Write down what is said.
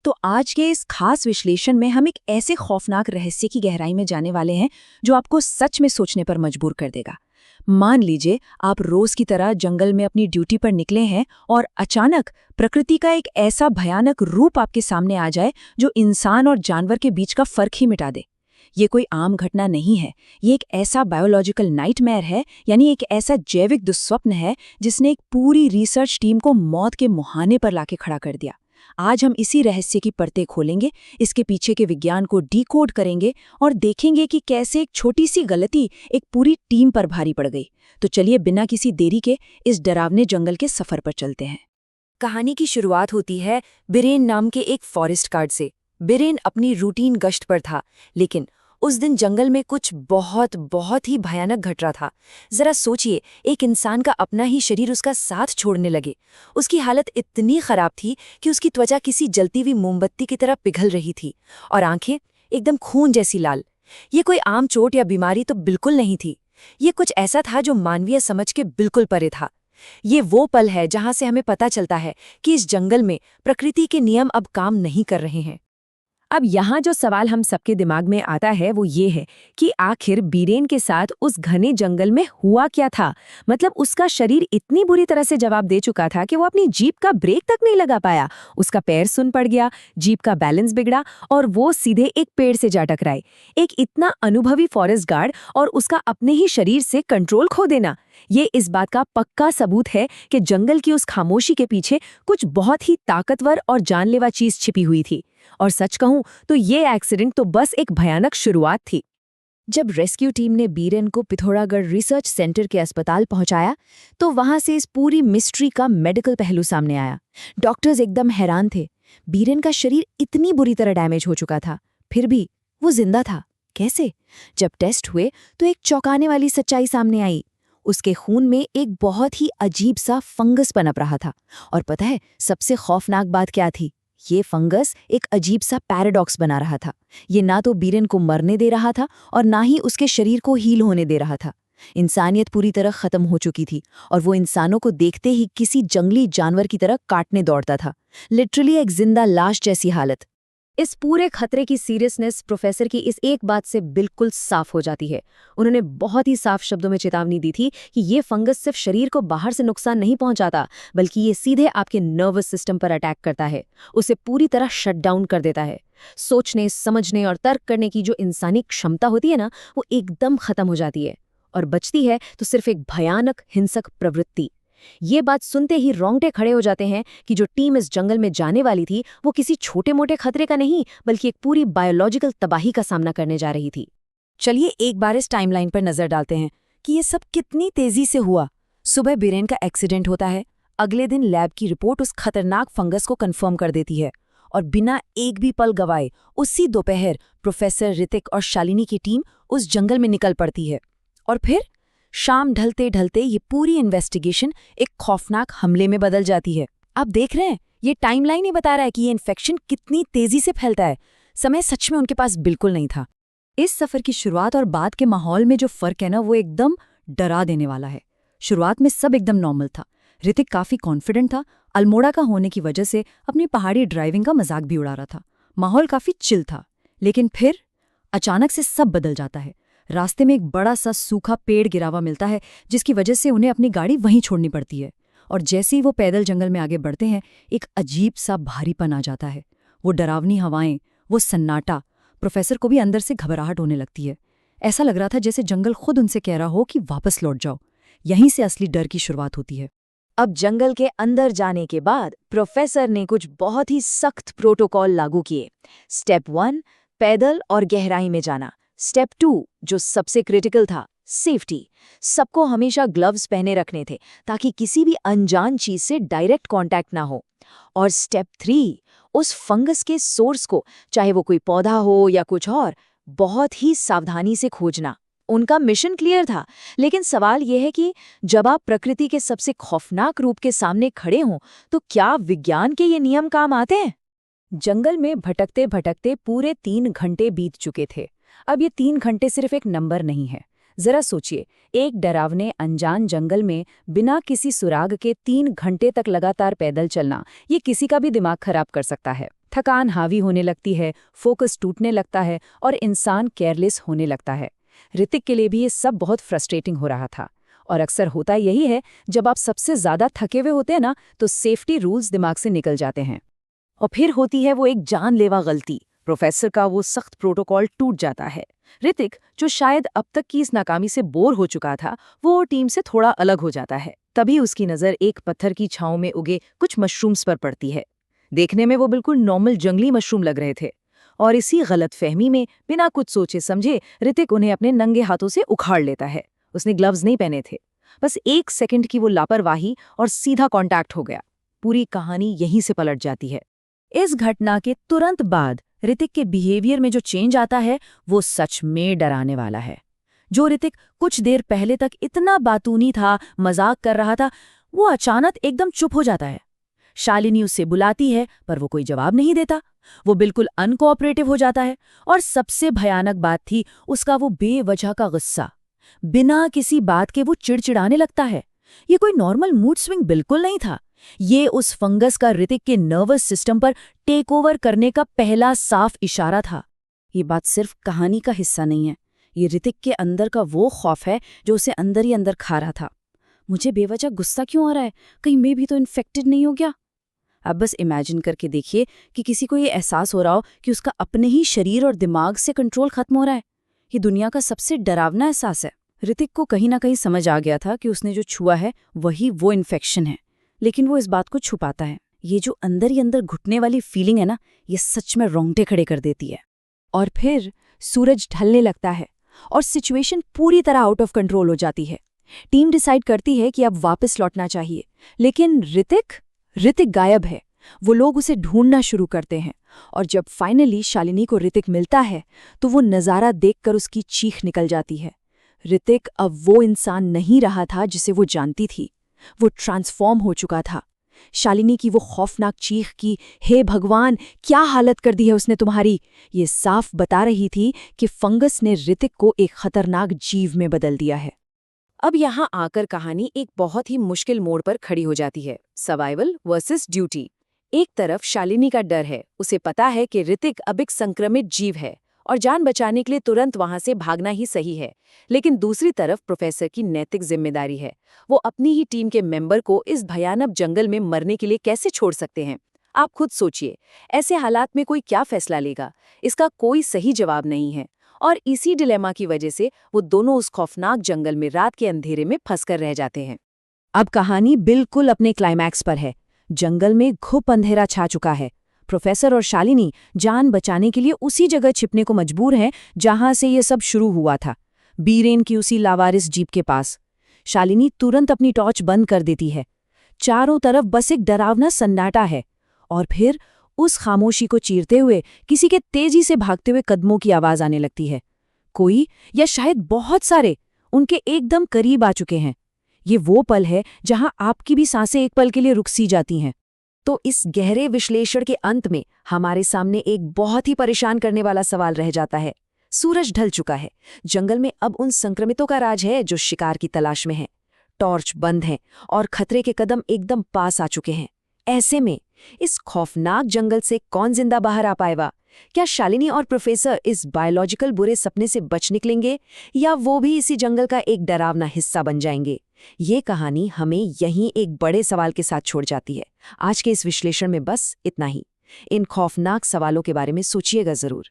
तो आज के इस खास विश्लेषण में हम एक ऐसे खौफनाक रहस्य की गहराई में जाने वाले हैं जो आपको सच में सोचने पर मजबूर कर देगा। मान लीजिए आप रोज की तरह जंगल में अपनी ड्यूटी पर निकले हैं और अचानक प्रकृति का एक ऐसा भयानक रूप आपके सामने आ जाए जो इंसान और जानवर के बीच का फर्क ही मिटा दे। ये कोई आम घटना नहीं है, ये एक ऐसा बायोलॉजिकल नाइटमेयर है, यानी एक ऐसा जैविक दुस्वप्न है जिसने एक पूरी रिसर्च टीम को मौत के मुहाने पर लाके खड़ा कर दिया। आज हम इसी रहस्य की परतें खोलेंगे, इसके पीछे के विज्ञान को डिकोड करेंगे और देखेंगे कि कैसे एक छोटी सी गलती एक पूरी टीम पर भारी पड़ गई। तो चलिए बिना किसी देरी के इस डरावने जंगल के सफर पर चलते हैं। कहानी की शुरुआत होती है बिरेन नाम के एक फॉरेस्ट गार्ड से। बिरेन अपनी रूटीन गश्त पर था, लेकिन उस दिन जंगल में कुछ बहुत ही भयानक घट रहा था। जरा सोचिए, एक इंसान का अपना ही शरीर उसका साथ छोड़ने लगे। उसकी हालत इतनी खराब थी कि उसकी त्वचा किसी जलती हुई मोमबत्ती की तरह पिघल रही थी और आंखें एकदम खून जैसी लाल। ये कोई आम चोट या बीमारी तो बिल्कुल नहीं थी। ये कुछ ऐसा था जो मानवीय समझ के बिल्कुल परे था। ये वो पल है जहां से हमें पता चलता है कि इस जंगल में प्रकृति के नियम अब काम नहीं कर रहे हैं। अब यहाँ जो सवाल हम सबके दिमाग में आता है वो ये है कि आखिर बीरेन के साथ उस घने जंगल में हुआ क्या था। मतलब उसका शरीर इतनी बुरी तरह से जवाब दे चुका था कि वो अपनी जीप का ब्रेक तक नहीं लगा पाया। उसका पैर सुन पड़ गया, जीप का बैलेंस बिगड़ा और वो सीधे एक पेड़ से जा टकराए। एक इतना अनुभवी फॉरेस्ट गार्ड और उसका अपने ही शरीर से कंट्रोल खो देना, ये इस बात का पक्का सबूत है कि जंगल की उस खामोशी के पीछे कुछ बहुत ही ताकतवर और जानलेवा चीज छिपी हुई थी। और सच कहूं तो ये एक्सीडेंट तो बस एक भयानक शुरुआत थी। जब रेस्क्यू टीम ने बीरेन को पिथौरागढ़ रिसर्च सेंटर के अस्पताल पहुंचाया तो वहां से इस पूरी मिस्ट्री का मेडिकल पहलू सामने आया। डॉक्टर्स एकदम हैरान थे। बीरेन का शरीर इतनी बुरी तरह डैमेज हो चुका था, फिर भी वो जिंदा था। कैसे? जब टेस्ट हुए तो एक चौंकाने वाली सच्चाई सामने आई। उसके खून में एक बहुत ही अजीब सा फंगस पनप रहा था। और पता है सबसे खौफनाक बात क्या थी? ये फंगस एक अजीब सा पैराडॉक्स बना रहा था। ये ना तो बीरेन को मरने दे रहा था और ना ही उसके शरीर को हील होने दे रहा था। इंसानियत पूरी तरह खत्म हो चुकी थी और वो इंसानों को देखते ही किसी जंगली जानवर की तरह काटने दौड़ता था। लिटरली एक जिंदा लाश जैसी हालत। इस पूरे खतरे की सीरियसनेस प्रोफेसर की इस एक बात से बिल्कुल साफ हो जाती है। उन्होंने बहुत ही साफ शब्दों में चेतावनी दी थी कि ये फंगस सिर्फ शरीर को बाहर से नुकसान नहीं पहुंचाता, बल्कि ये सीधे आपके नर्वस सिस्टम पर अटैक करता है, उसे पूरी तरह शट डाउन कर देता है। सोचने, समझने और तर्क करने की जो इंसानी क्षमता होती है ना, वो एकदम खत्म हो जाती है और बचती है तो सिर्फ एक भयानक हिंसक प्रवृत्ति। ये बात सुनते ही रोंगटे खड़े हो जाते हैं कि जो टीम इस जंगल में जाने वाली थी वो किसी छोटे मोटे खतरे का नहीं, बल्कि एक पूरी बायोलॉजिकल तबाही का सामना करने जा रही थी। चलिए एक बार इस टाइमलाइन पर नजर डालते हैं कि ये सब कितनी तेजी से हुआ। सुबह बीरेन का एक्सीडेंट होता है। अगले दिन लैब की रिपोर्ट उस खतरनाक फंगस को कंफर्म कर देती है और बिना एक भी पल गवाए उसी दोपहर प्रोफेसर ऋतिक और शालिनी की टीम उस जंगल में निकल पड़ती है। और फिर शाम ढलते ढलते ये पूरी इन्वेस्टिगेशन एक खौफनाक हमले में बदल जाती है। आप देख रहे हैं, ये टाइमलाइन ही बता रहा है कि ये इन्फेक्शन कितनी तेजी से फैलता है। समय सच में उनके पास बिल्कुल नहीं था। इस सफर की शुरुआत और बाद के माहौल में जो फर्क है ना, वो एकदम डरा देने वाला है। शुरुआत में सब एकदम नॉर्मल था। ऋतिक काफी कॉन्फिडेंट था, अल्मोड़ा का होने की वजह से अपनी पहाड़ी ड्राइविंग का मजाक भी उड़ा रहा था। माहौल काफी चिल था। लेकिन फिर अचानक से सब बदल जाता है। रास्ते में एक बड़ा सा सूखा पेड़ गिरा हुआ मिलता है, जिसकी वजह से उन्हें अपनी गाड़ी वहीं छोड़नी पड़ती है। और जैसे ही वो पैदल जंगल में आगे बढ़ते हैं, एक अजीब सा भारीपन आ जाता है। वो डरावनी हवाएं, वो सन्नाटा, प्रोफेसर को भी अंदर से घबराहट होने लगती है। ऐसा लग रहा था जैसे जंगल खुद उनसे कह रहा हो कि वापस लौट जाओ। यहीं से असली डर की शुरुआत होती है। अब जंगल के अंदर जाने के बाद प्रोफेसर ने कुछ बहुत ही सख्त प्रोटोकॉल लागू किए। स्टेप 1, पैदल और गहराई में जाना। स्टेप 2, जो सबसे क्रिटिकल था, सेफ्टी। सबको हमेशा ग्लव्स पहने रखने थे ताकि किसी भी अनजान चीज से डायरेक्ट कांटेक्ट ना हो। और स्टेप 3, उस फंगस के सोर्स को, चाहे वो कोई पौधा हो या कुछ और, बहुत ही सावधानी से खोजना। उनका मिशन क्लियर था, लेकिन सवाल यह है कि जब आप प्रकृति के सबसे खौफनाक रूप के सामने खड़े हों तो क्या विज्ञान के ये नियम काम आते हैं? जंगल में भटकते भटकते पूरे 3 घंटे बीत चुके थे। अब ये 3 घंटे सिर्फ एक नंबर नहीं है। जरा सोचिए, एक डरावने अनजान जंगल में बिना किसी सुराग के 3 घंटे तक लगातार पैदल चलना, ये किसी का भी दिमाग खराब कर सकता है। थकान हावी होने लगती है, फोकस टूटने लगता है और इंसान केयरलेस होने लगता है। ऋतिक के लिए भी ये सब बहुत फ्रस्ट्रेटिंग हो रहा था। और अक्सर होता यही है, जब आप सबसे ज़्यादा थके हुए होते हैं ना, तो सेफ्टी रूल्स दिमाग से निकल जाते हैं। और फिर होती है वो एक जानलेवा गलती। प्रोफेसर का वो सख्त प्रोटोकॉल टूट जाता है। ऋतिक, जो शायद अब तक की इस नाकामी से बोर हो चुका था, वो टीम से थोड़ा अलग हो जाता है। तभी उसकी नज़र एक पत्थर की छांव में उगे कुछ मशरूम्स पर पड़ती है। देखने में वो बिल्कुल नॉर्मल जंगली मशरूम लग रहे थे, और इसी गलतफहमी में बिना कुछ सोचे समझे ऋतिक उन्हें अपने नंगे हाथों से उखाड़ लेता है। उसने ग्लव्स नहीं पहने थे। बस 1 सेकंड की वो लापरवाही और सीधा कांटेक्ट हो गया। पूरी कहानी यहीं से पलट जाती है। इस घटना के तुरंत बाद ऋतिक के बिहेवियर में जो चेंज आता है, वो सच में डराने वाला है। जो ऋतिक कुछ देर पहले तक इतना बातूनी था, मजाक कर रहा था, वो अचानक एकदम चुप हो जाता है। शालिनी उससे बुलाती है, पर वो कोई जवाब नहीं देता। वो बिल्कुल अनकोऑपरेटिव हो जाता है। और सबसे भयानक बात थी उसका वो बेवजह का गुस्सा। बिना किसी बात के वो चिड़चिड़ाने लगता है। ये कोई नॉर्मल मूड स्विंग बिल्कुल नहीं था। ये उस फंगस का ऋतिक के नर्वस सिस्टम पर टेक ओवर करने का पहला साफ इशारा था। ये बात सिर्फ कहानी का हिस्सा नहीं है, ये ऋतिक के अंदर का वो खौफ है जो उसे अंदर ही अंदर खा रहा था। मुझे बेवजह गुस्सा क्यों आ रहा है? कहीं मैं भी तो इन्फेक्टेड नहीं हो गया? अब बस इमेजिन करके देखिए कि किसी को ये एहसास हो रहा हो कि उसका अपने ही शरीर और दिमाग से कंट्रोल खत्म हो रहा है। ये दुनिया का सबसे डरावना एहसास है। ऋतिक को कहीं ना कहीं समझ आ गया था कि उसने जो छुआ है वही वो इन्फेक्शन है, लेकिन वो इस बात को छुपाता है। ये जो अंदर ही अंदर घुटने वाली फीलिंग है ना, ये सच में रोंगटे खड़े कर देती है। और फिर सूरज ढलने लगता है और सिचुएशन पूरी तरह आउट ऑफ कंट्रोल हो जाती है। टीम डिसाइड करती है कि अब वापस लौटना चाहिए, लेकिन ऋतिक गायब है। वो लोग उसे ढूंढना शुरू करते हैं, और जब फाइनली शालिनी को ऋतिक मिलता है तो वो नज़ारा देखकर उसकी चीख निकल जाती है। ऋतिक अब वो इंसान नहीं रहा था जिसे वो जानती थी। वो ट्रांसफॉर्म हो चुका था। शालिनी की वो खौफनाक चीख की, हे भगवान, क्या हालत कर दी है उसने तुम्हारी, ये साफ बता रही थी कि फंगस ने ऋतिक को एक खतरनाक जीव में बदल दिया है। अब यहाँ आकर कहानी एक बहुत ही मुश्किल मोड़ पर खड़ी हो जाती है। Survival versus duty. एक तरफ शालिनी का डर है, उसे पता है कि ऋतिक अब एक संक्रमित जीव है और जान बचाने के लिए तुरंत वहां से भागना ही सही है। लेकिन दूसरी तरफ प्रोफेसर की नैतिक जिम्मेदारी है। वो अपनी ही टीम के मेंबर को इस भयानक जंगल में मरने के लिए कैसे छोड़ सकते हैं? आप खुद सोचिए, ऐसे हालात में कोई क्या फैसला लेगा? इसका कोई सही जवाब नहीं है। और इसी डिलेमा की वजह से वो दोनों उस खौफनाक जंगल में रात के अंधेरे में फंसकर रह जाते हैं। अब कहानी बिल्कुल अपने क्लाइमैक्स पर है। जंगल में घुप अंधेरा छा चुका है। प्रोफेसर और शालिनी जान बचाने के लिए उसी जगह छिपने को मजबूर हैं जहां से ये सब शुरू हुआ था, बीरेन की उसी लावारिस जीप के पास। शालिनी तुरंत अपनी टॉर्च बंद कर देती है। चारों तरफ बस एक डरावना सन्नाटा है, और फिर उस खामोशी को चीरते हुए किसी के तेजी से भागते हुए कदमों की आवाज आने लगती है। कोई, या शायद बहुत सारे, उनके एकदम करीब आ चुके हैं। ये वो पल है जहां आपकी भी सांसें एक पल के लिए रुक सी जाती हैं। तो इस गहरे विश्लेषण के अंत में हमारे सामने एक बहुत ही परेशान करने वाला सवाल रह जाता है। सूरज ढल चुका है। जंगल में अब उन संक्रमितों का राज है जो शिकार की तलाश में हैं। टॉर्च बंद है और खतरे के कदम एकदम पास आ चुके हैं। ऐसे में इस खौफनाक जंगल से कौन जिंदा बाहर आ पाएगा? क्या शालिनी और प्रोफेसर इस बायोलॉजिकल बुरे सपने से बच निकलेंगे, या वो भी इसी जंगल का एक डरावना हिस्सा बन जाएंगे? ये कहानी हमें यहीं एक बड़े सवाल के साथ छोड़ जाती है। आज के इस विश्लेषण में बस इतना ही। इन खौफनाक सवालों के बारे में सोचिएगा जरूर।